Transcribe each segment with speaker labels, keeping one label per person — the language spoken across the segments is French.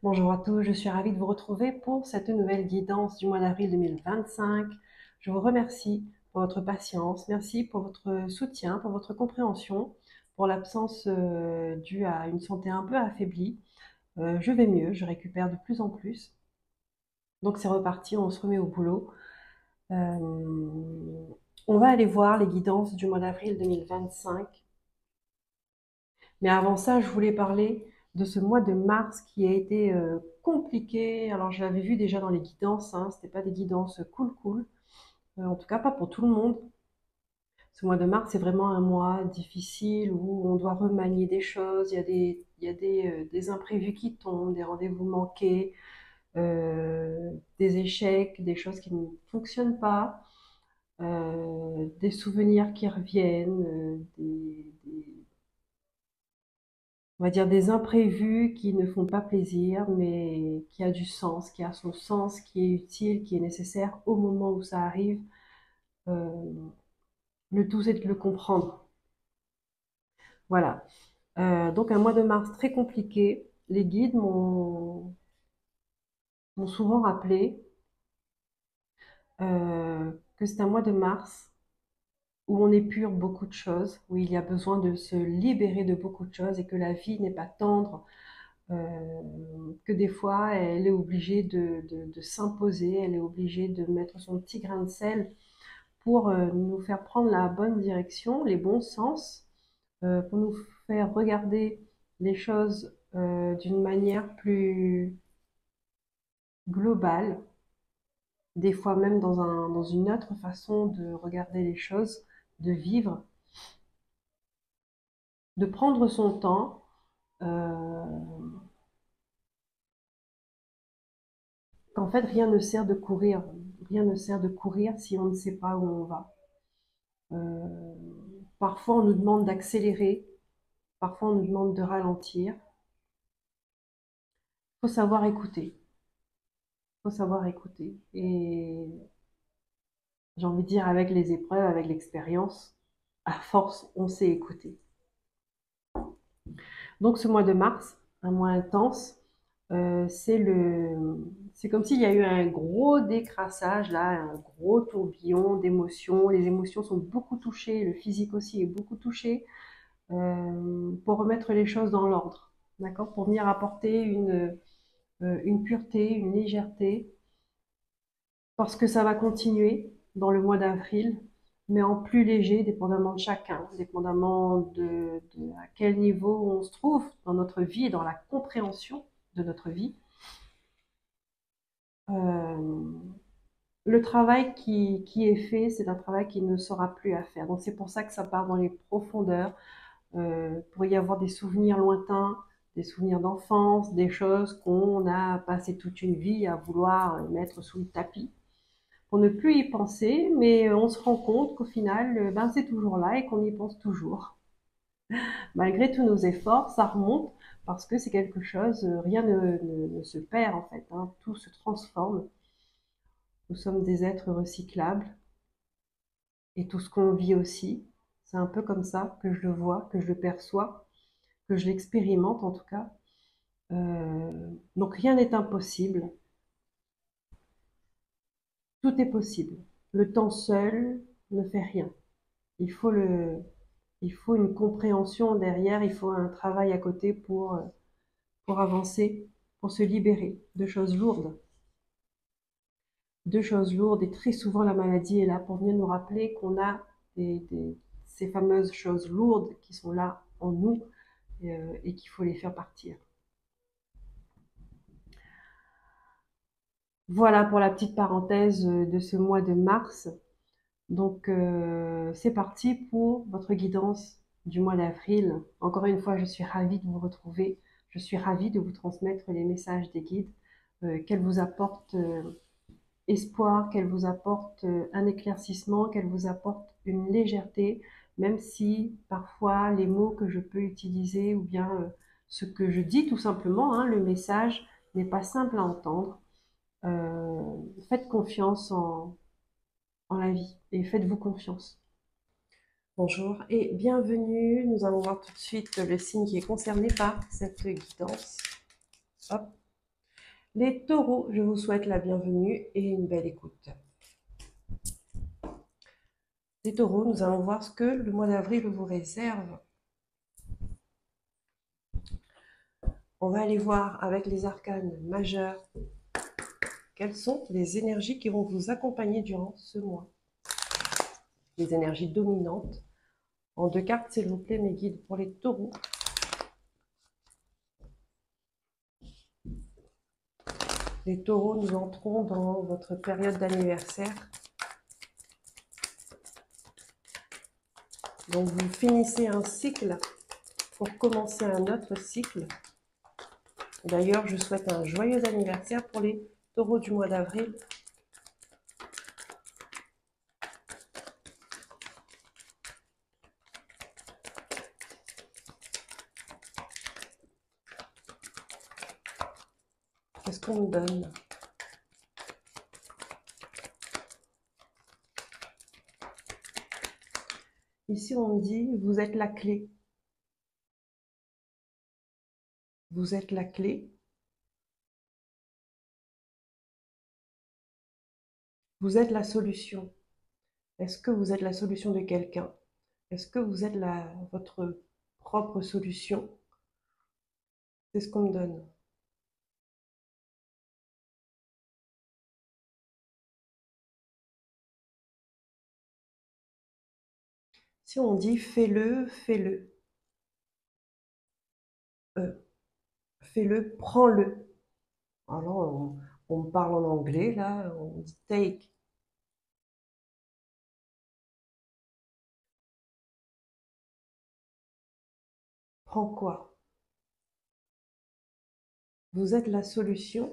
Speaker 1: Bonjour à tous, je suis ravie de vous retrouver pour cette nouvelle guidance du mois d'avril 2025. Je vous remercie pour votre patience, merci pour votre soutien, pour votre compréhension, pour l'absence due à une santé un peu affaiblie. Je vais mieux, je récupère de plus en plus. Donc c'est reparti, on se remet au boulot. On va aller voir les guidances du mois d'avril 2025. Mais avant ça, je voulais parler de ce mois de mars qui a été compliqué. Alors, je l'avais vu déjà dans les guidances, hein, c'était pas des guidances cool, en tout cas pas pour tout le monde. Ce mois de mars, c'est vraiment un mois difficile où on doit remanier des choses. Il y a des imprévus qui tombent, des rendez-vous manqués, des échecs, des choses qui ne fonctionnent pas, des souvenirs qui reviennent, on va dire des imprévus qui ne font pas plaisir, mais qui a du sens, qui a son sens, qui est utile, qui est nécessaire au moment où ça arrive. Euh, le tout, c'est de le comprendre. Voilà. Donc un mois de mars très compliqué. Les guides m'ont souvent rappelé que c'est un mois de mars où on épure beaucoup de choses, où il y a besoin de se libérer de beaucoup de choses et que la vie n'est pas tendre, que des fois elle est obligée de s'imposer, elle est obligée de mettre son petit grain de sel pour nous faire prendre la bonne direction, les bons sens, pour nous faire regarder les choses d'une manière plus globale, des fois même dans une autre façon de regarder les choses, de vivre, de prendre son temps. euh, Qu'en fait, rien ne sert de courir. Rien ne sert de courir si on ne sait pas où on va. Euh, Parfois, on nous demande d'accélérer, parfois, on nous demande de ralentir. Il faut savoir écouter. Il faut savoir écouter. Et j'ai envie de dire, avec les épreuves, avec l'expérience, à force, on sait écouter. Donc, ce mois de mars, un mois intense, c'est comme s'il y a eu un gros décrassage, là, un gros tourbillon d'émotions. Les émotions sont beaucoup touchées, le physique aussi est beaucoup touché, pour remettre les choses dans l'ordre, d'accord? Pour venir apporter une pureté, une légèreté, parce que ça va continuer dans le mois d'avril, mais en plus léger, dépendamment de chacun, dépendamment de à quel niveau on se trouve dans notre vie et dans la compréhension de notre vie. Euh, le travail qui est fait, c'est un travail qui ne sera plus à faire. Donc c'est pour ça que ça part dans les profondeurs. Pour y avoir des souvenirs lointains, des souvenirs d'enfance, des choses qu'on a passé toute une vie à vouloir mettre sous le tapis, pour ne plus y penser, mais on se rend compte qu'au final, ben, c'est toujours là et qu'on y pense toujours. Malgré tous nos efforts, ça remonte parce que c'est quelque chose, rien ne se perd en fait, hein, tout se transforme. Nous sommes des êtres recyclables et tout ce qu'on vit aussi, c'est un peu comme ça que je le vois, que je le perçois, que je l'expérimente en tout cas. Donc rien n'est impossible, tout est possible. Le temps seul ne fait rien. Il faut il faut une compréhension derrière, il faut un travail à côté pour avancer, pour se libérer de choses lourdes. De choses lourdes et très souvent la maladie est là pour venir nous rappeler qu'on a ces fameuses choses lourdes qui sont là en nous et qu'il faut les faire partir. Voilà pour la petite parenthèse de ce mois de mars. Donc, c'est parti pour votre guidance du mois d'avril. Encore une fois, je suis ravie de vous retrouver. Je suis ravie de vous transmettre les messages des guides, qu'elles vous apportent espoir, qu'elles vous apportent un éclaircissement, qu'elles vous apportent une légèreté, même si parfois les mots que je peux utiliser ou bien ce que je dis tout simplement, hein, le message n'est pas simple à entendre. Euh, Faites confiance en la vie et faites-vous confiance. Bonjour et bienvenue. Nous allons voir tout de suite le signe qui est concerné par cette guidance. Hop. Les taureaux, je vous souhaite la bienvenue et une belle écoute. Les taureaux, nous allons voir ce que le mois d'avril vous réserve. On va aller voir avec les arcanes majeurs quelles sont les énergies qui vont vous accompagner durant ce mois. Les énergies dominantes. En 2 cartes, s'il vous plaît, mes guides pour les taureaux. Les taureaux, nous entrons dans votre période d'anniversaire. Donc, vous finissez un cycle pour commencer un autre cycle. D'ailleurs, je souhaite un joyeux anniversaire pour les taureaux du mois d'avril. Qu'est-ce qu'on me donne? Ici, on me dit, vous êtes la clé. Vous êtes la clé. Vous êtes la solution. Est-ce que vous êtes la solution de quelqu'un? Est-ce que vous êtes votre propre solution? C'est ce qu'on me donne. Si on dit fais-le, fais-le. Fais-le, prends-le. Alors, on me parle en anglais, là, on dit take. Prends quoi? Vous êtes la solution.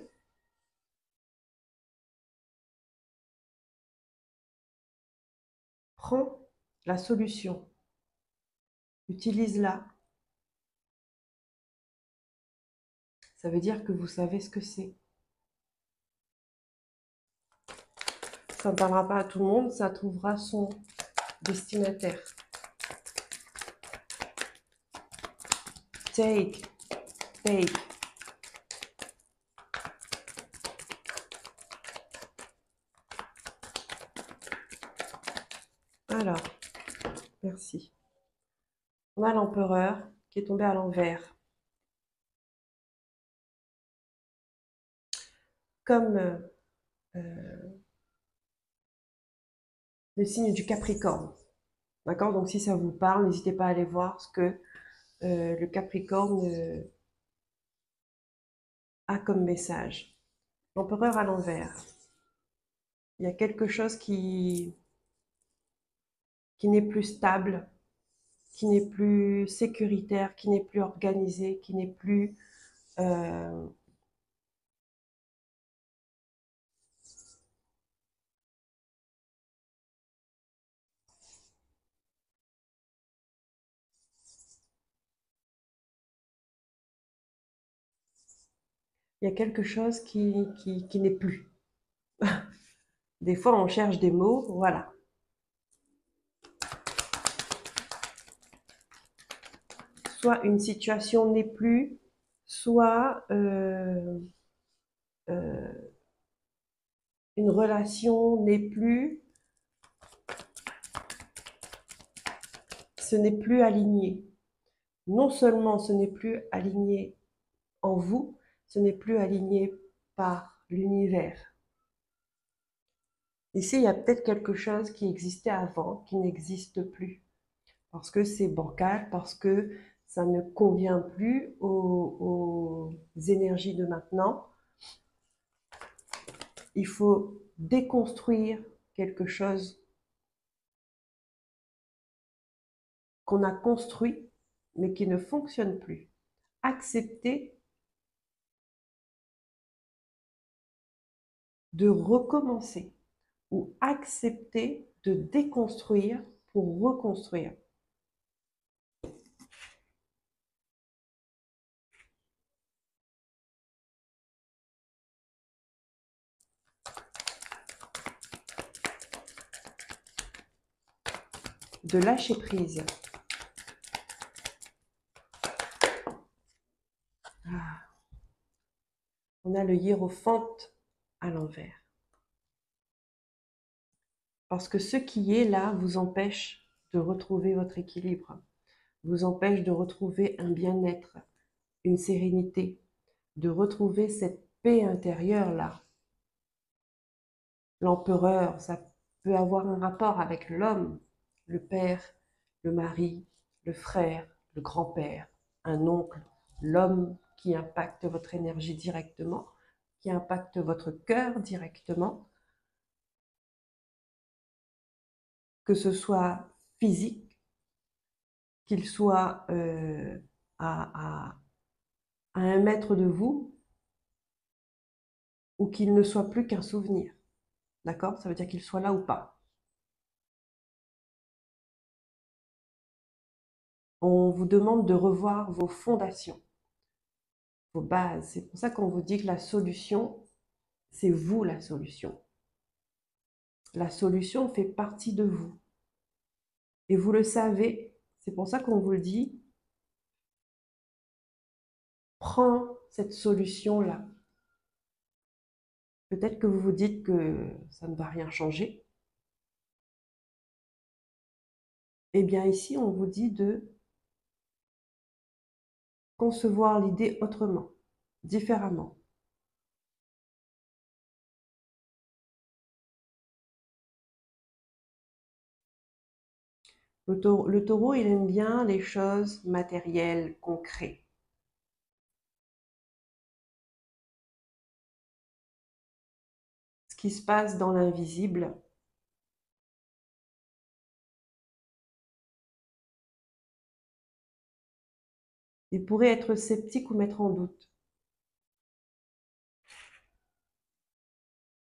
Speaker 1: Prends la solution. Utilise-la. Ça veut dire que vous savez ce que c'est. Ça ne parlera pas à tout le monde, ça trouvera son destinataire. Take, take. Alors, merci. On a l'empereur qui est tombé à l'envers. Comme le signe du Capricorne. D'accord? Donc si ça vous parle, n'hésitez pas à aller voir ce que le Capricorne a comme message. L'empereur à l'envers. Il y a quelque chose qui n'est plus stable, qui n'est plus sécuritaire, qui n'est plus organisé, qui n'est plus... il y a quelque chose qui n'est plus. Des fois, on cherche des mots, voilà. Soit une situation n'est plus, soit une relation n'est plus, ce n'est plus aligné. Non seulement ce n'est plus aligné en vous, ce n'est plus aligné par l'univers. Ici, il y a peut-être quelque chose qui existait avant, qui n'existe plus. Parce que c'est bancal, parce que ça ne convient plus aux énergies de maintenant. Il faut déconstruire quelque chose qu'on a construit, mais qui ne fonctionne plus. Accepter de recommencer ou accepter de déconstruire pour reconstruire. De lâcher prise. Ah. On a le hiérophante à l'envers. Parce que ce qui est là vous empêche de retrouver votre équilibre, vous empêche de retrouver un bien-être, une sérénité, de retrouver cette paix intérieure-là. L'empereur, ça peut avoir un rapport avec l'homme, le père, le mari, le frère, le grand-père, un oncle, l'homme qui impacte votre énergie directement, qui impacte votre cœur directement, que ce soit physique, qu'il soit à 1 mètre de vous, ou qu'il ne soit plus qu'un souvenir. D'accord? Ça veut dire qu'il soit là ou pas. On vous demande de revoir vos fondations, vos bases. C'est pour ça qu'on vous dit que la solution, c'est vous la solution. La solution fait partie de vous. Et vous le savez, c'est pour ça qu'on vous le dit, prends cette solution-là. Peut-être que vous vous dites que ça ne va rien changer. Eh bien ici, on vous dit de concevoir l'idée autrement, différemment. Le taureau, il aime bien les choses matérielles, concrètes. Ce qui se passe dans l'invisible, il pourrait être sceptique ou mettre en doute.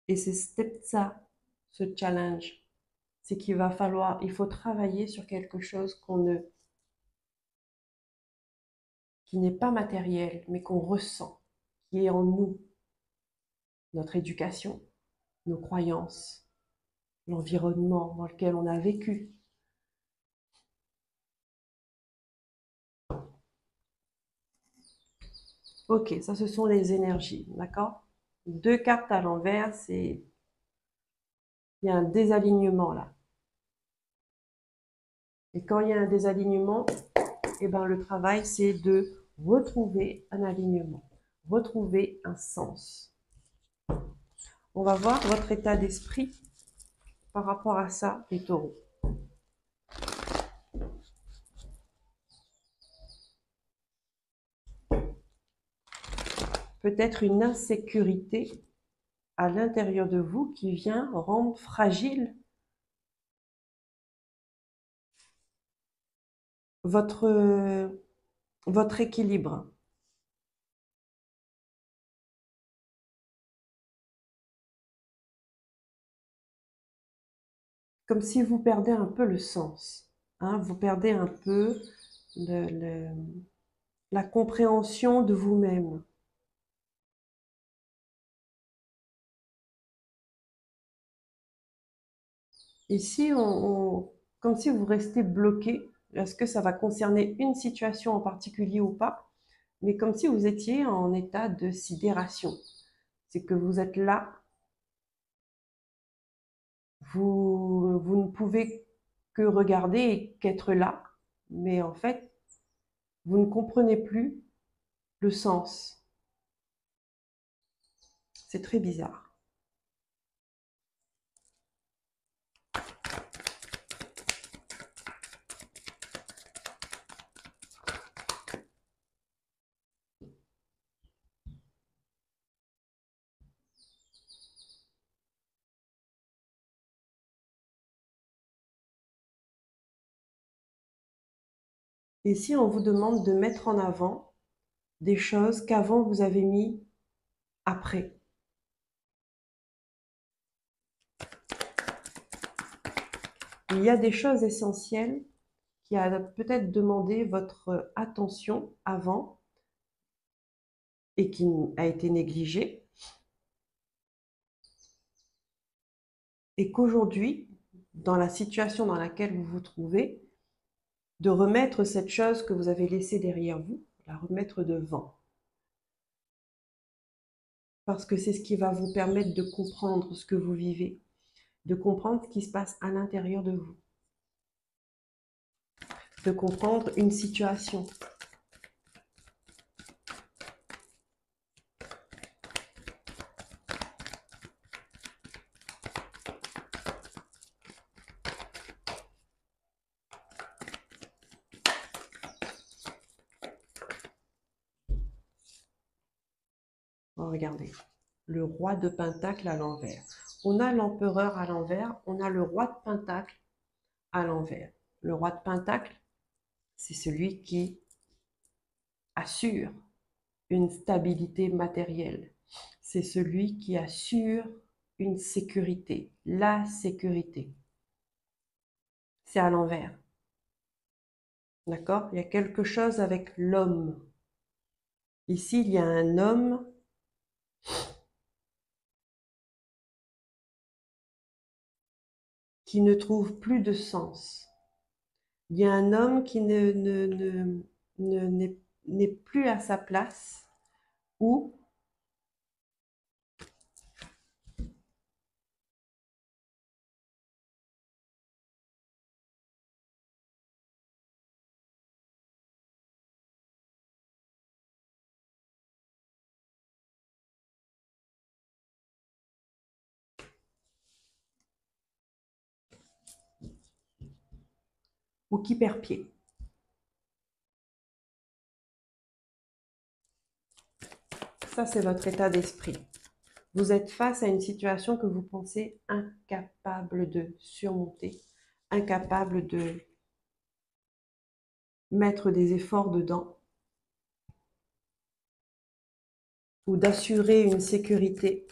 Speaker 1: Et c'est peut-être ça, ce challenge. C'est qu'il va falloir, il faut travailler sur quelque chose qui n'est pas matériel, mais qu'on ressent, qui est en nous, notre éducation, nos croyances, l'environnement dans lequel on a vécu. Ok, ça ce sont les énergies, d'accord? 2 cartes à l'envers, il y a un désalignement là. Et quand il y a un désalignement, eh ben, le travail c'est de retrouver un alignement, retrouver un sens. On va voir votre état d'esprit par rapport à ça, les taureaux. Peut-être une insécurité à l'intérieur de vous qui vient rendre fragile votre équilibre. Comme si vous perdez un peu le sens. Hein, vous perdez un peu la compréhension de vous-même. Ici, comme si vous restez bloqué. Est-ce que ça va concerner une situation en particulier ou pas? Mais comme si vous étiez en état de sidération. C'est que vous êtes là, vous ne pouvez que regarder et qu'être là, mais en fait, vous ne comprenez plus le sens. C'est très bizarre. Ici, on vous demande de mettre en avant des choses qu'avant vous avez mis après. Il y a des choses essentielles qui a peut-être demandé votre attention avant et qui a été négligée, et qu'aujourd'hui, dans la situation dans laquelle vous vous trouvez, de remettre cette chose que vous avez laissée derrière vous, la remettre devant. parce que c'est ce qui va vous permettre de comprendre ce que vous vivez, de comprendre ce qui se passe à l'intérieur de vous, de comprendre une situation. Oh, regardez, le roi de Pentacle à l'envers. On a l'empereur à l'envers, on a le roi de Pentacle à l'envers. Le roi de Pentacle, c'est celui qui assure une stabilité matérielle. C'est celui qui assure une sécurité, la sécurité. C'est à l'envers. D'accord? Il y a quelque chose avec l'homme. Ici, il y a un homme qui ne trouve plus de sens. Il y a un homme qui n'est plus à sa place ou qui perd pied. Ça, c'est votre état d'esprit. Vous êtes face à une situation que vous pensez incapable de surmonter, incapable de mettre des efforts dedans ou d'assurer une sécurité.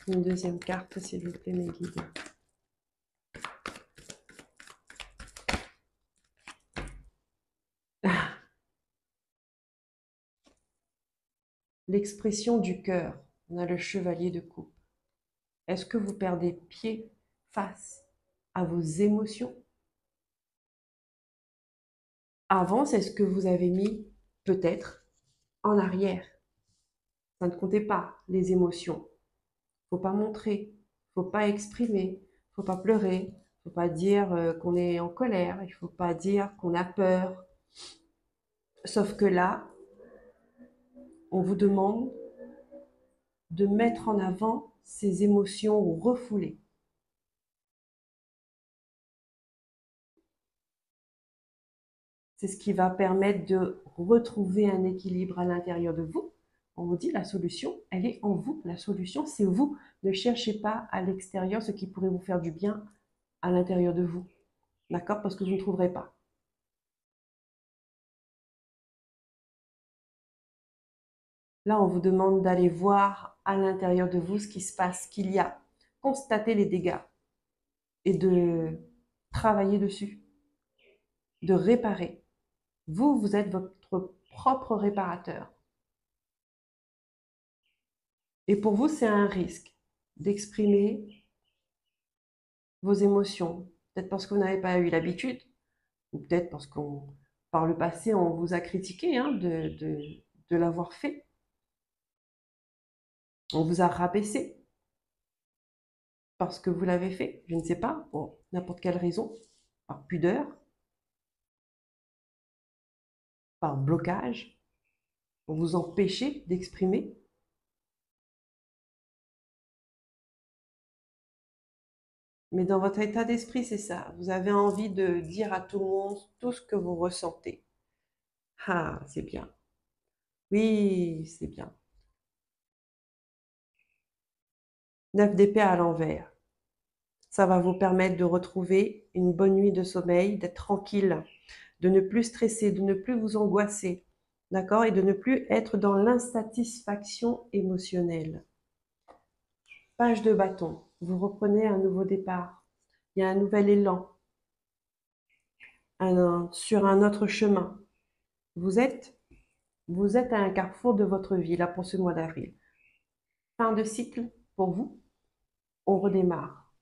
Speaker 1: Une deuxième carte, s'il vous plaît, mes guides. L'expression du cœur. On a le chevalier de coupe. Est-ce que vous perdez pied face à vos émotions? Avant, c'est ce que vous avez mis peut-être en arrière. Ça ne comptait pas, les émotions. Faut pas montrer, faut pas exprimer, faut pas pleurer, faut pas dire qu'on est en colère, il faut pas dire qu'on a peur. Sauf que là, on vous demande de mettre en avant ces émotions refoulées. C'est ce qui va permettre de retrouver un équilibre à l'intérieur de vous. On vous dit la solution, elle est en vous. La solution, c'est vous. Ne cherchez pas à l'extérieur ce qui pourrait vous faire du bien à l'intérieur de vous. D'accord? Parce que vous ne trouverez pas. Là, on vous demande d'aller voir à l'intérieur de vous ce qui se passe, qu'il y a. Constater les dégâts et de travailler dessus, de réparer. Vous, vous êtes votre propre réparateur. Et pour vous, c'est un risque d'exprimer vos émotions. Peut-être parce que vous n'avez pas eu l'habitude, ou peut-être parce qu'on, par le passé, on vous a critiqué de l'avoir fait. On vous a rabaissé parce que vous l'avez fait. Je ne sais pas, pour n'importe quelle raison, par pudeur, par blocage, pour vous empêcher d'exprimer. Mais dans votre état d'esprit, c'est ça. Vous avez envie de dire à tout le monde tout ce que vous ressentez. Ah, c'est bien. Oui, c'est bien. 9 d'épée à l'envers. Ça va vous permettre de retrouver une bonne nuit de sommeil, d'être tranquille, de ne plus stresser, de ne plus vous angoisser, d'accord? Et de ne plus être dans l'insatisfaction émotionnelle. Page de bâton. Vous reprenez un nouveau départ. Il y a un nouvel élan sur un autre chemin. Vous êtes, vous êtes à un carrefour de votre vie, là, pour ce mois d'avril. Fin de cycle pour vous. On redémarre.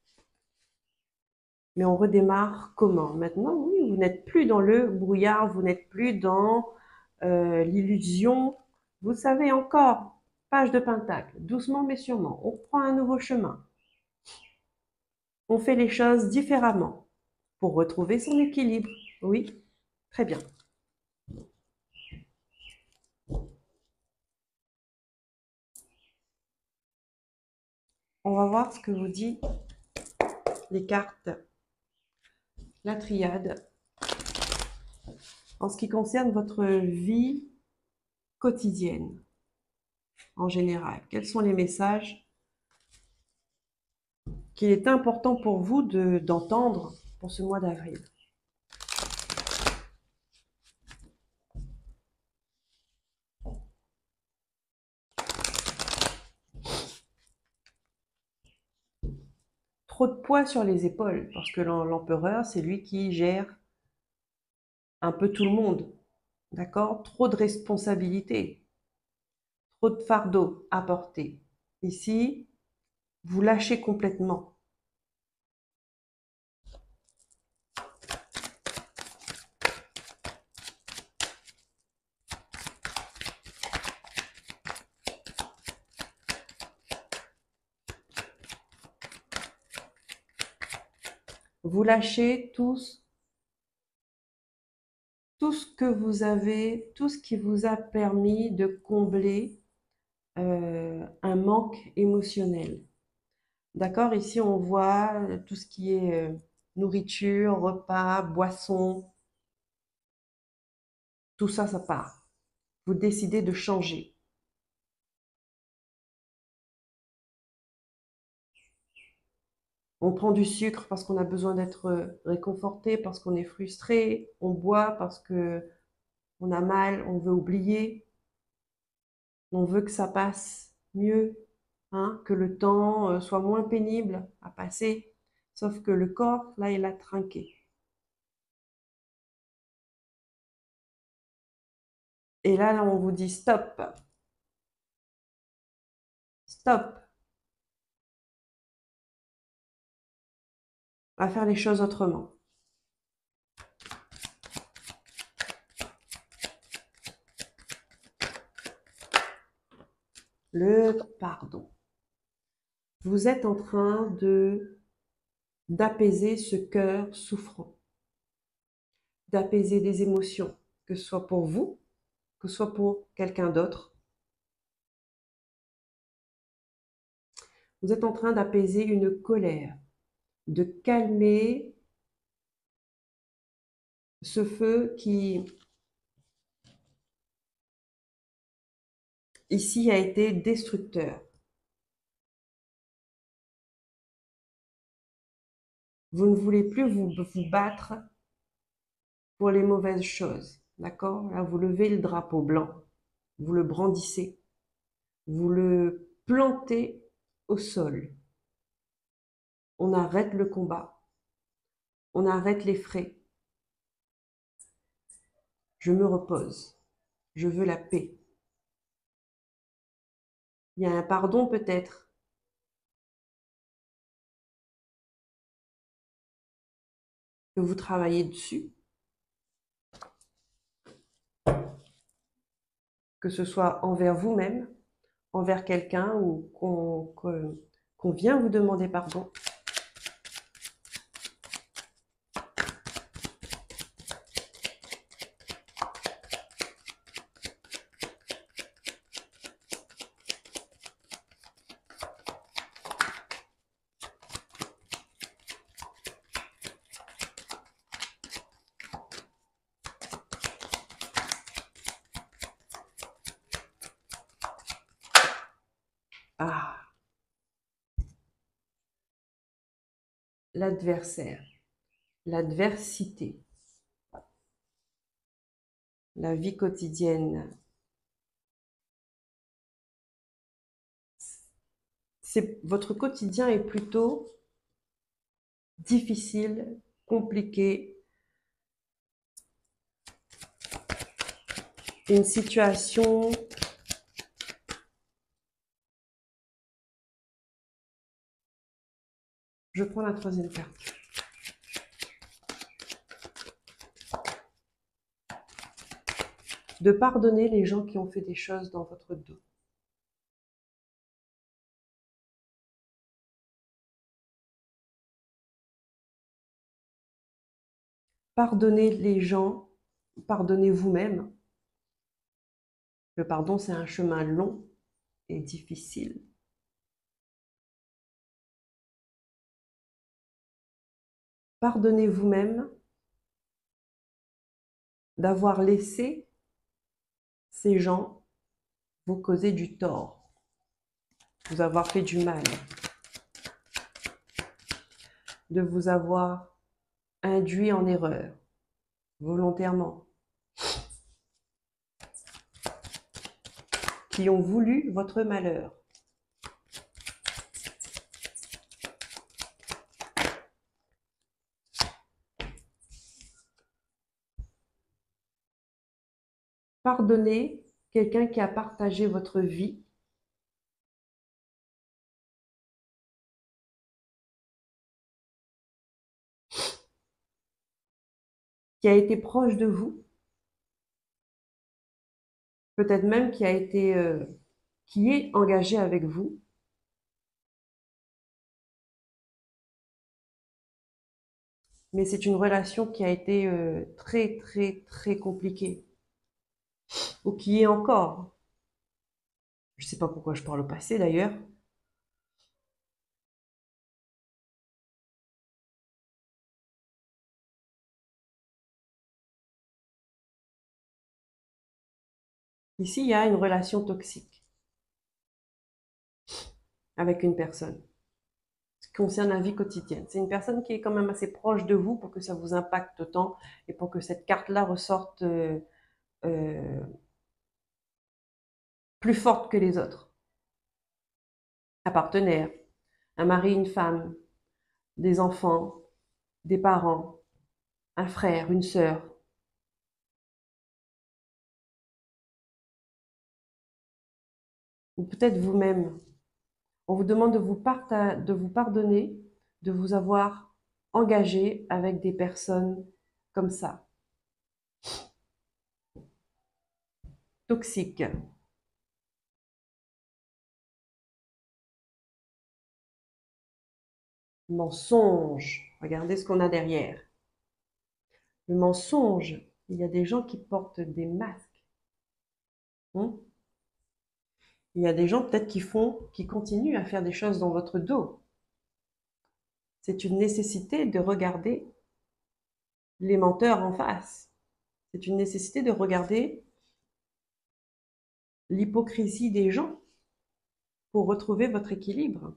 Speaker 1: Mais on redémarre comment? Maintenant, oui, vous n'êtes plus dans le brouillard, vous n'êtes plus dans l'illusion. Vous savez encore, page de Pentacle, doucement mais sûrement, on prend un nouveau chemin. On fait les choses différemment pour retrouver son équilibre. Oui, très bien. On va voir ce que vous dit les cartes, la triade, en ce qui concerne votre vie quotidienne en général. Quels sont les messages qu'il est important pour vous d'entendre pour ce mois d'avril? Trop de poids sur les épaules, parce que l'empereur, c'est lui qui gère un peu tout le monde. D'accord? Trop de responsabilités, trop de fardeau à porter. Ici, vous lâchez complètement. Vous lâchez tout ce que vous avez, tout ce qui vous a permis de combler un manque émotionnel. D'accord? Ici, on voit tout ce qui est nourriture, repas, boissons, tout ça, ça part. Vous décidez de changer. On prend du sucre parce qu'on a besoin d'être réconforté, parce qu'on est frustré. On boit parce que on a mal, on veut oublier. On veut que ça passe mieux, hein, que le temps soit moins pénible à passer. Sauf que le corps, là, il a trinqué. Et là, on vous dit stop, stop, on va faire les choses autrement. Le pardon. Vous êtes en train d'apaiser ce cœur souffrant, d'apaiser des émotions, que ce soit pour vous, que ce soit pour quelqu'un d'autre. Vous êtes en train d'apaiser une colère, de calmer ce feu qui, ici, a été destructeur. Vous ne voulez plus vous battre pour les mauvaises choses. D'accord? Là, vous levez le drapeau blanc, vous le brandissez, vous le plantez au sol. On arrête le combat, on arrête les frais. Je me repose, je veux la paix. Il y a un pardon peut-être que vous travaillez dessus, que ce soit envers vous-même, envers quelqu'un ou qu'on vient vous demander pardon. Ah, l'adversaire, l'adversité, la vie quotidienne. Votre quotidien est plutôt difficile, compliqué, une situation je prends la troisième carte. de pardonner les gens qui ont fait des choses dans votre dos. Pardonnez les gens, pardonnez vous-même. Le pardon, c'est un chemin long et difficile. Pardonnez vous-même d'avoir laissé ces gens vous causer du tort, vous avoir fait du mal, de vous avoir induit en erreur, volontairement, qui ont voulu votre malheur. Pardonnez quelqu'un qui a partagé votre vie, qui a été proche de vous, peut-être même qui est engagé avec vous, mais c'est une relation qui a été très, très, très compliquée, ou qui est encore. Je ne sais pas pourquoi je parle au passé d'ailleurs. Ici, il y a une relation toxique avec une personne. Ce qui concerne la vie quotidienne. C'est une personne qui est quand même assez proche de vous pour que ça vous impacte autant et pour que cette carte-là ressorte euh, plus forte que les autres. Un partenaire, un mari, une femme, des enfants, des parents, un frère, une sœur. Ou peut-être vous-même. On vous demande de vous pardonner, de vous avoir engagé avec des personnes comme ça, toxiques. Mensonge. Regardez ce qu'on a derrière. Le mensonge. Il y a des gens qui portent des masques. Hein. Il y a des gens peut-être qui continuent à faire des choses dans votre dos. C'est une nécessité de regarder les menteurs en face. C'est une nécessité de regarder l'hypocrisie des gens pour retrouver votre équilibre.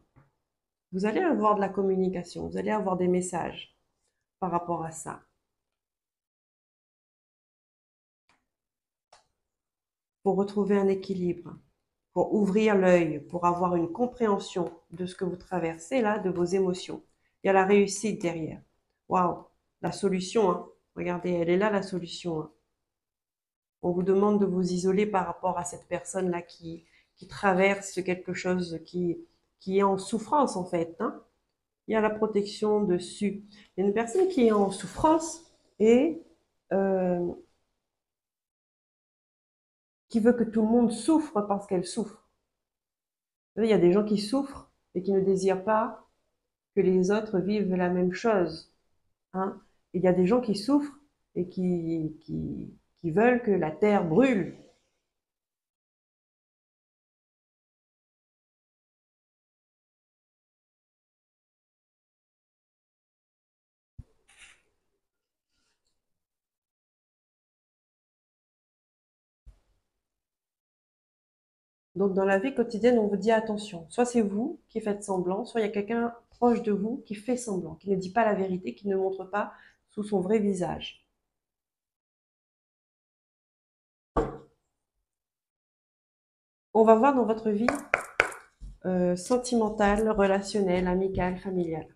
Speaker 1: Vous allez avoir de la communication, vous allez avoir des messages par rapport à ça. Pour retrouver un équilibre, pour ouvrir l'œil, pour avoir une compréhension de ce que vous traversez là, de vos émotions. Il y a la réussite derrière. Waouh, la solution, hein. Regardez, elle est là la solution. Hein. On vous demande de vous isoler par rapport à cette personne-là qui traverse quelque chose qui est en souffrance en fait. Hein. Il y a la protection dessus. Il y a une personne qui est en souffrance et euh, qui veut que tout le monde souffre parce qu'elle souffre. Il y a des gens qui souffrent et qui ne désirent pas que les autres vivent la même chose. Hein. Il y a des gens qui souffrent et qui veulent que la terre brûle. Donc dans la vie quotidienne, on vous dit attention. Soit c'est vous qui faites semblant, soit il y a quelqu'un proche de vous qui fait semblant, qui ne dit pas la vérité, qui ne montre pas sous son vrai visage. On va voir dans votre vie sentimentale, relationnelle, amicale, familiale.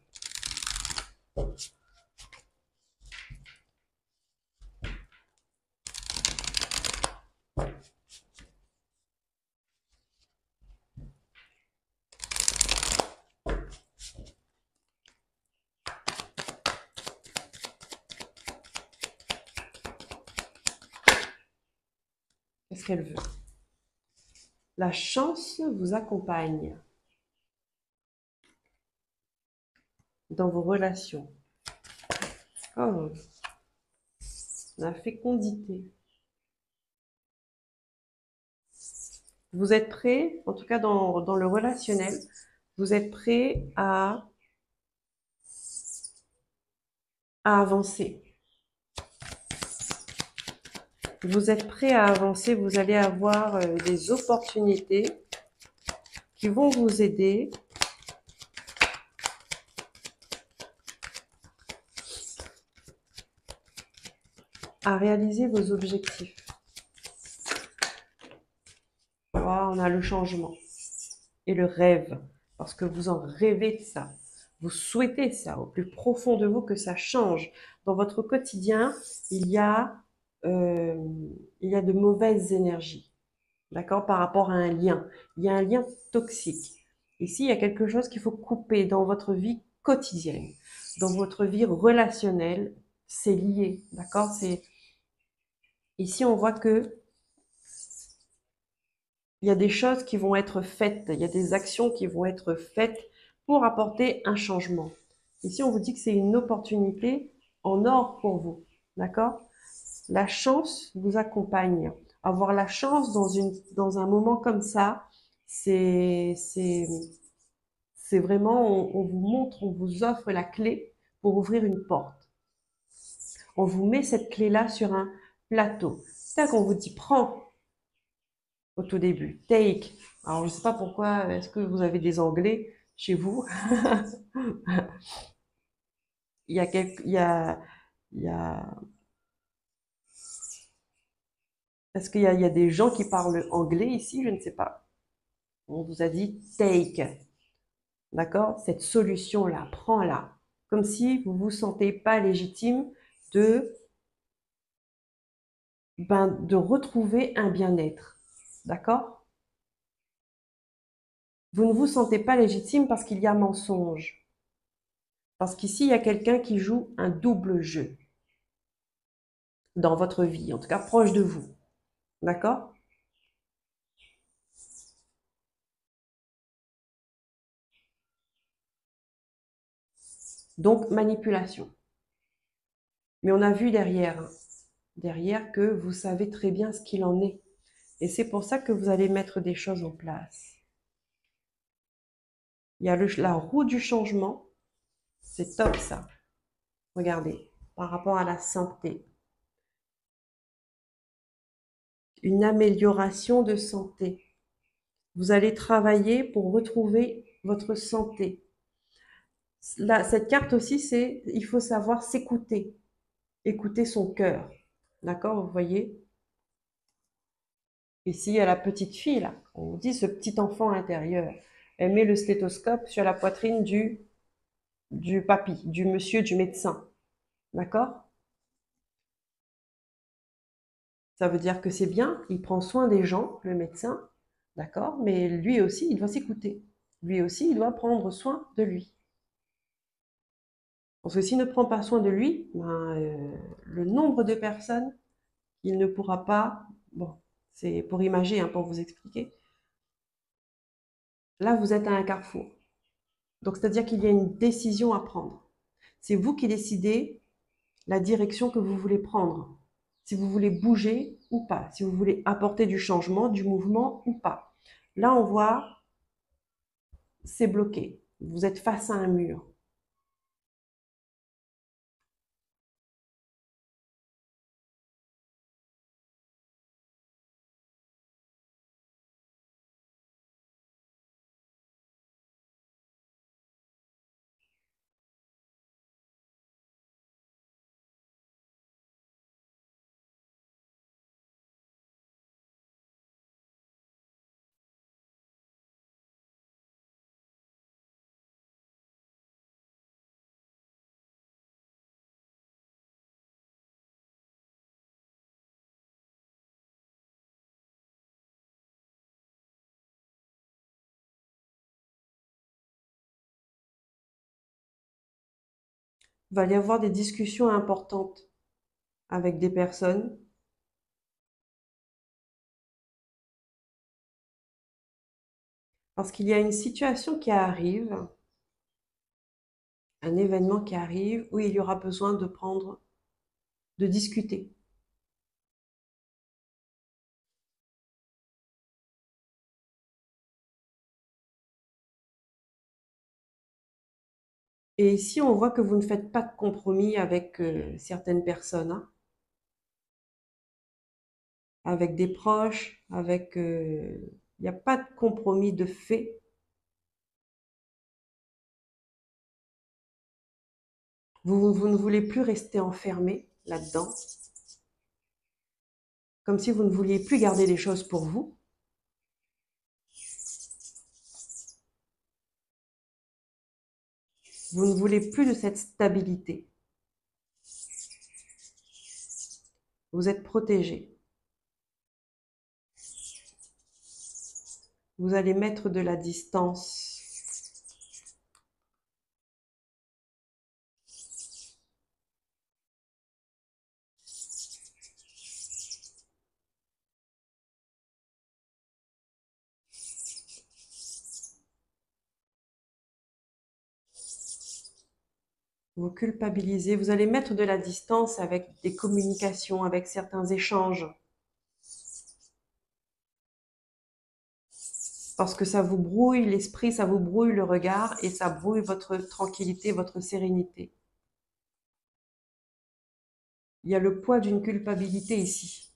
Speaker 1: Qu'est-ce qu'elle veut? La chance vous accompagne dans vos relations. Oh, la fécondité. Vous êtes prêt, en tout cas dans le relationnel, vous êtes prêt à avancer. Vous êtes prêt à avancer, vous allez avoir des opportunités qui vont vous aider à réaliser vos objectifs. Voilà, on a le changement et le rêve, parce que vous en rêvez de ça. Vous souhaitez ça au plus profond de vous, que ça change. Dans votre quotidien, il y a, euh, il y a de mauvaises énergies, d'accord, par rapport à un lien. Il y a un lien toxique. Ici, il y a quelque chose qu'il faut couper dans votre vie quotidienne, dans votre vie relationnelle. C'est lié, d'accord. Ici, on voit que il y a des choses qui vont être faites, il y a des actions qui vont être faites pour apporter un changement. Ici, on vous dit que c'est une opportunité en or pour vous, d'accord? La chance vous accompagne. Avoir la chance dans un moment comme ça, c'est, c'est, c'est vraiment, on vous montre, on vous offre la clé pour ouvrir une porte. On vous met cette clé-là sur un plateau. C'est ça qu'on vous dit, prends au tout début. Take. Alors, je ne sais pas pourquoi, est-ce que vous avez des Anglais chez vous? Il y a quelques, il y a, est-ce il y a des gens qui parlent anglais ici? Je ne sais pas. On vous a dit take. D'accord? Cette solution-là, prends-la. Comme si vous vous sentez pas légitime de, de retrouver un bien-être. D'accord? Vous ne vous sentez pas légitime parce qu'il y a mensonge. Parce qu'ici, il y a quelqu'un qui joue un double jeu dans votre vie, en tout cas proche de vous. D'accord? Donc, manipulation. Mais on a vu derrière, hein, derrière que vous savez très bien ce qu'il en est. Et c'est pour ça que vous allez mettre des choses en place. Il y a la roue du changement. C'est top ça. Regardez, par rapport à la santé. Une amélioration de santé. Vous allez travailler pour retrouver votre santé. Là, cette carte aussi, c'est il faut savoir s'écouter, écouter son cœur. D'accord, vous voyez? Ici, il y a la petite fille, là. On vous dit ce petit enfant intérieur. Elle met le stéthoscope sur la poitrine du papy, du monsieur, du médecin. D'accord? Ça veut dire que c'est bien, il prend soin des gens, le médecin. D'accord? Mais lui aussi, il doit s'écouter. Lui aussi, il doit prendre soin de lui. Parce que s'il ne prend pas soin de lui, ben, le nombre de personnes qu'il ne pourra pas, bon, c'est pour imager, hein, pour vous expliquer. Là, vous êtes à un carrefour. Donc, c'est-à-dire qu'il y a une décision à prendre. C'est vous qui décidez la direction que vous voulez prendre. Si vous voulez bouger ou pas. Si vous voulez apporter du changement, du mouvement ou pas. Là, on voit, c'est bloqué. Vous êtes face à un mur. Il va y avoir des discussions importantes avec des personnes Parce qu'il y a une situation qui arrive, un événement qui arrive, où il y aura besoin de discuter. Et ici, on voit que vous ne faites pas de compromis avec certaines personnes, hein, avec des proches, il n'y a pas de compromis de fait. Vous ne voulez plus rester enfermé là-dedans, comme si vous ne vouliez plus garder les choses pour vous. Vous ne voulez plus de cette stabilité. Vous êtes protégé. Vous allez mettre de la distance. Vous culpabilisez. Vous allez mettre de la distance avec des communications, avec certains échanges. Parce que ça vous brouille l'esprit, ça vous brouille le regard et ça brouille votre tranquillité, votre sérénité. Il y a le poids d'une culpabilité ici.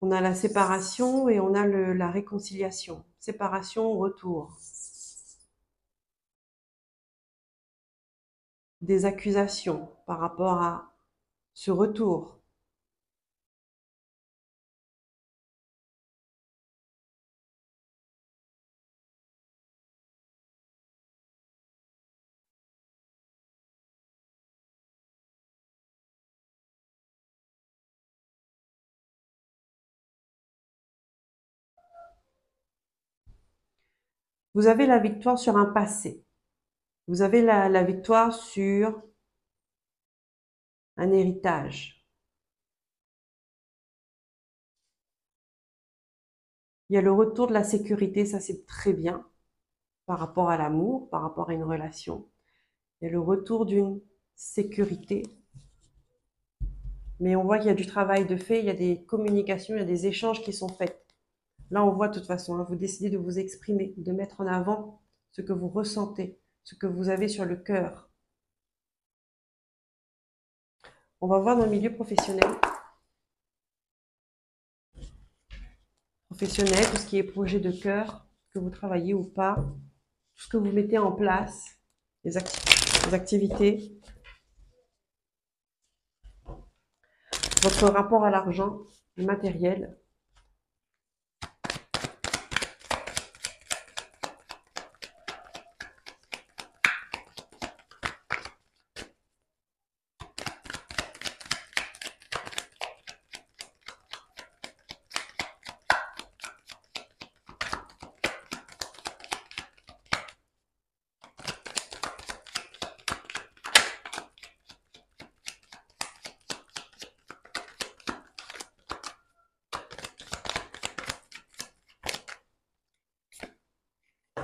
Speaker 1: On a la séparation et on a la réconciliation. Séparation, retour. Des accusations par rapport à ce retour. Vous avez la victoire sur un passé. Vous avez la victoire sur un héritage. Il y a le retour de la sécurité, ça c'est très bien par rapport à l'amour, par rapport à une relation. Il y a le retour d'une sécurité. Mais on voit qu'il y a du travail de fait, il y a des communications, il y a des échanges qui sont faits. Là, on voit de toute façon, hein, vous décidez de vous exprimer, de mettre en avant ce que vous ressentez, ce que vous avez sur le cœur. On va voir dans le milieu professionnel. Professionnel, tout ce qui est projet de cœur, que vous travaillez ou pas, tout ce que vous mettez en place, les activités, votre rapport à l'argent, le matériel.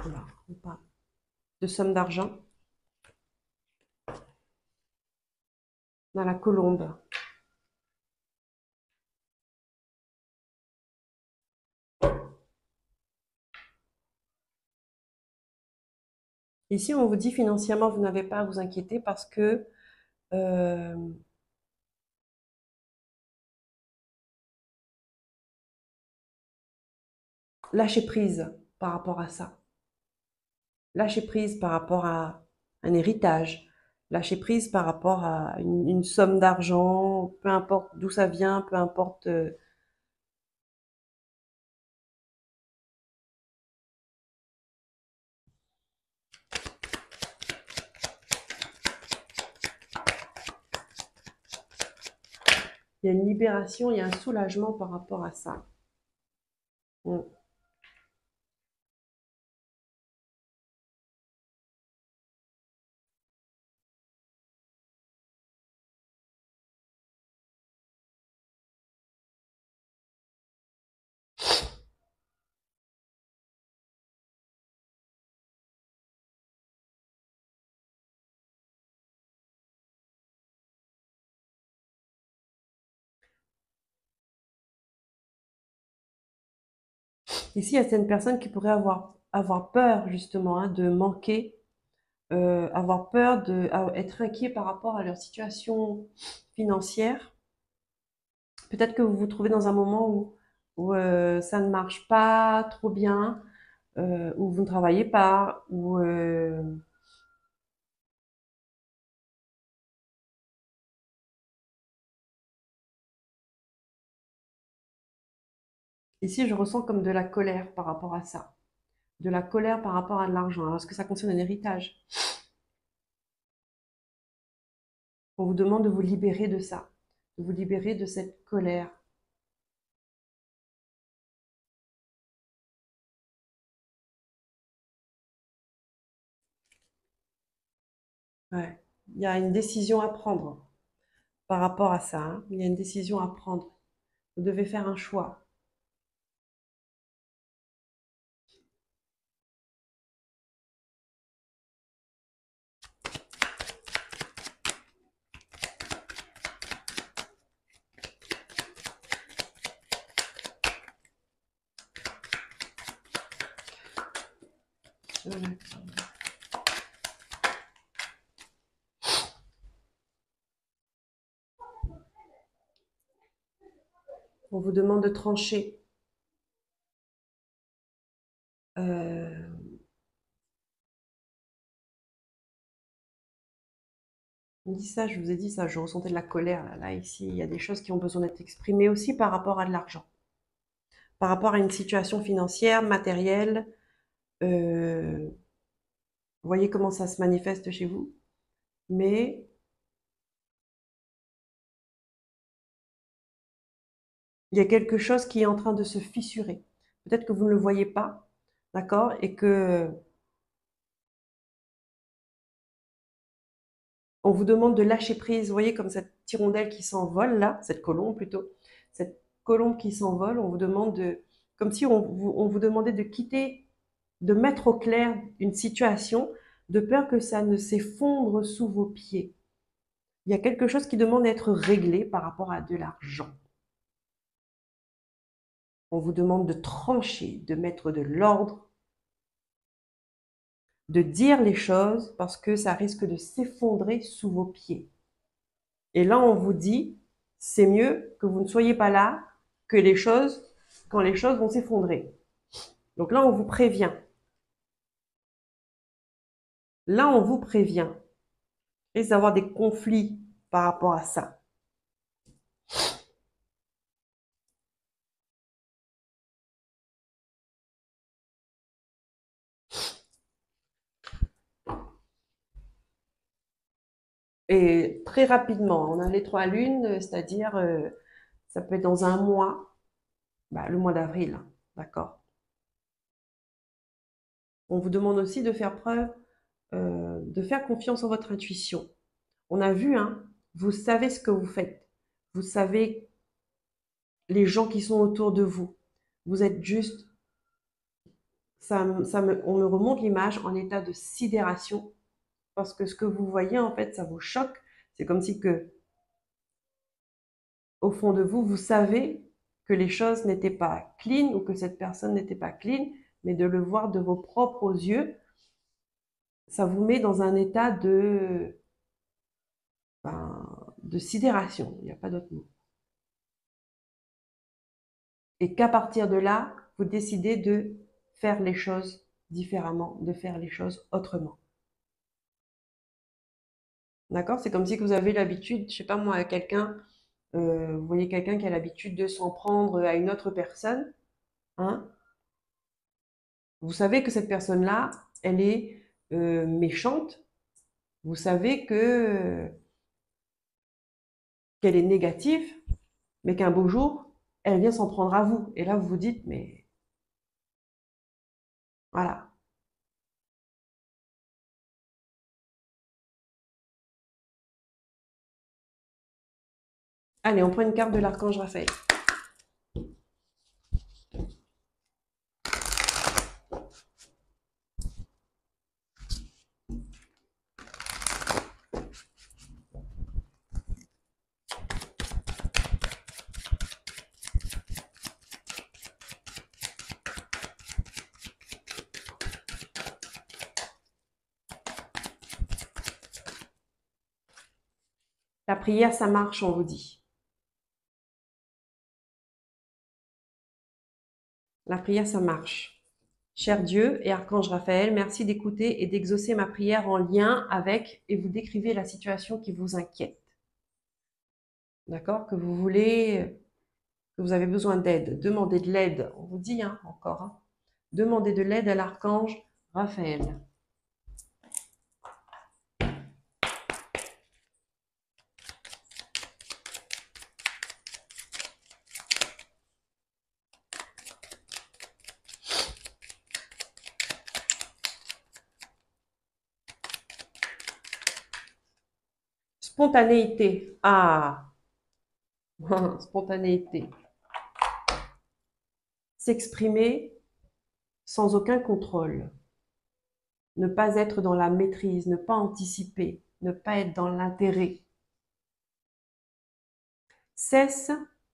Speaker 1: Voilà, on parle de somme d'argent dans la colombe. Ici, on vous dit financièrement, vous n'avez pas à vous inquiéter parce que euh, lâchez prise par rapport à ça. Lâchez prise par rapport à un héritage. Lâchez prise par rapport à une somme d'argent, peu importe d'où ça vient, peu importe. Il y a une libération, il y a un soulagement par rapport à ça. Mm. Ici, il y a certaines personnes qui pourraient avoir peur justement hein, de manquer, avoir peur être inquiet par rapport à leur situation financière. Peut-être que vous vous trouvez dans un moment où ça ne marche pas trop bien, où vous ne travaillez pas, ici je ressens comme de la colère par rapport à ça, de la colère par rapport à de l'argent. Alors, est-ce que ça concerne un héritage? On vous demande de vous libérer de ça, de vous libérer de cette colère. Ouais. Il y a une décision à prendre par rapport à ça, hein. Il y a une décision à prendre. Vous devez faire un choix. Ouais. On vous demande de trancher. Euh, on dit ça, je vous ai dit ça, je ressentais de la colère là, là, ici. Il y a des choses qui ont besoin d'être exprimées aussi par rapport à de l'argent, par rapport à une situation financière, matérielle. Vous voyez comment ça se manifeste chez vous. Mais il y a quelque chose qui est en train de se fissurer. Peut-être que vous ne le voyez pas, d'accord, et que on vous demande de lâcher prise. Vous voyez comme cette hirondelle qui s'envole là, cette colombe plutôt, cette colombe qui s'envole. On vous demande de, comme si on vous demandait de quitter, de mettre au clair une situation, de peur que ça ne s'effondre sous vos pieds. Il y a quelque chose qui demande d'être réglé par rapport à de l'argent. On vous demande de trancher, de mettre de l'ordre, de dire les choses parce que ça risque de s'effondrer sous vos pieds. Et là, on vous dit, c'est mieux que vous ne soyez pas là que quand les choses vont s'effondrer. Donc là, on vous prévient. Là, on vous prévient. Il risque d'avoir des conflits par rapport à ça. Et très rapidement, on a les trois lunes, c'est-à-dire, ça peut être dans un mois, bah, le mois d'avril, hein, d'accord? On vous demande aussi de faire preuve, de faire confiance en votre intuition. On a vu, hein, vous savez ce que vous faites. Vous savez les gens qui sont autour de vous. Vous êtes juste, on me remonte l'image en état de sidération parce que ce que vous voyez, en fait, ça vous choque. C'est comme si que, au fond de vous, vous savez que les choses n'étaient pas clean ou que cette personne n'était pas clean, mais de le voir de vos propres yeux, ça vous met dans un état de sidération. Il n'y a pas d'autre mot. Et qu'à partir de là, vous décidez de faire les choses différemment, de faire les choses autrement. D'accord? C'est comme si vous avez l'habitude, je sais pas moi, vous voyez quelqu'un qui a l'habitude de s'en prendre à une autre personne, hein? Vous savez que cette personne-là, elle est méchante. Vous savez qu'elle est négative, mais qu'un beau jour, elle vient s'en prendre à vous. Et là, vous vous dites, mais voilà. Allez, on prend une carte de l'archange Raphaël. La prière, ça marche, on vous dit. La prière, ça marche. Cher Dieu et Archange Raphaël, merci d'écouter et d'exaucer ma prière en lien avec, et vous décrivez la situation qui vous inquiète. D'accord? Que vous voulez, que vous avez besoin d'aide. Demandez de l'aide. On vous dit, hein, encore. Hein. Demandez de l'aide à l'Archange Raphaël. Spontanéité. Ah, spontanéité. S'exprimer sans aucun contrôle. Ne pas être dans la maîtrise, ne pas anticiper, ne pas être dans l'intérêt. Cesse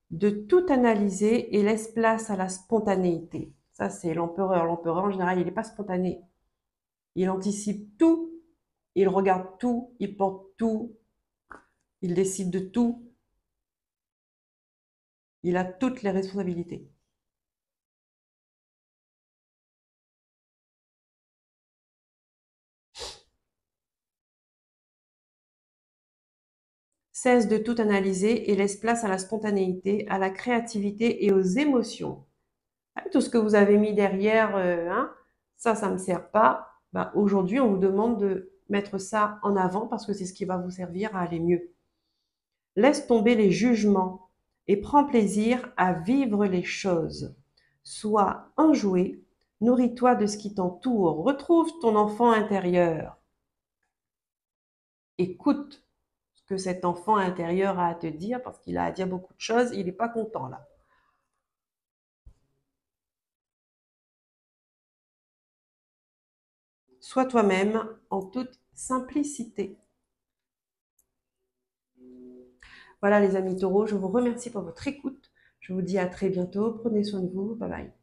Speaker 1: de tout analyser et laisse place à la spontanéité. Ça, c'est l'empereur. L'empereur, en général, il n'est pas spontané. Il anticipe tout, il regarde tout, il porte tout, il décide de tout. Il a toutes les responsabilités. Cesse de tout analyser et laisse place à la spontanéité, à la créativité et aux émotions. Tout ce que vous avez mis derrière, hein, ça ne me sert pas. Bah, aujourd'hui, on vous demande de mettre ça en avant parce que c'est ce qui va vous servir à aller mieux. Laisse tomber les jugements et prends plaisir à vivre les choses. Sois enjoué, nourris-toi de ce qui t'entoure, retrouve ton enfant intérieur. Écoute ce que cet enfant intérieur a à te dire parce qu'il a à dire beaucoup de choses, il n'est pas content là. Sois toi-même en toute simplicité. Voilà les amis taureaux, je vous remercie pour votre écoute. Je vous dis à très bientôt. Prenez soin de vous. Bye bye.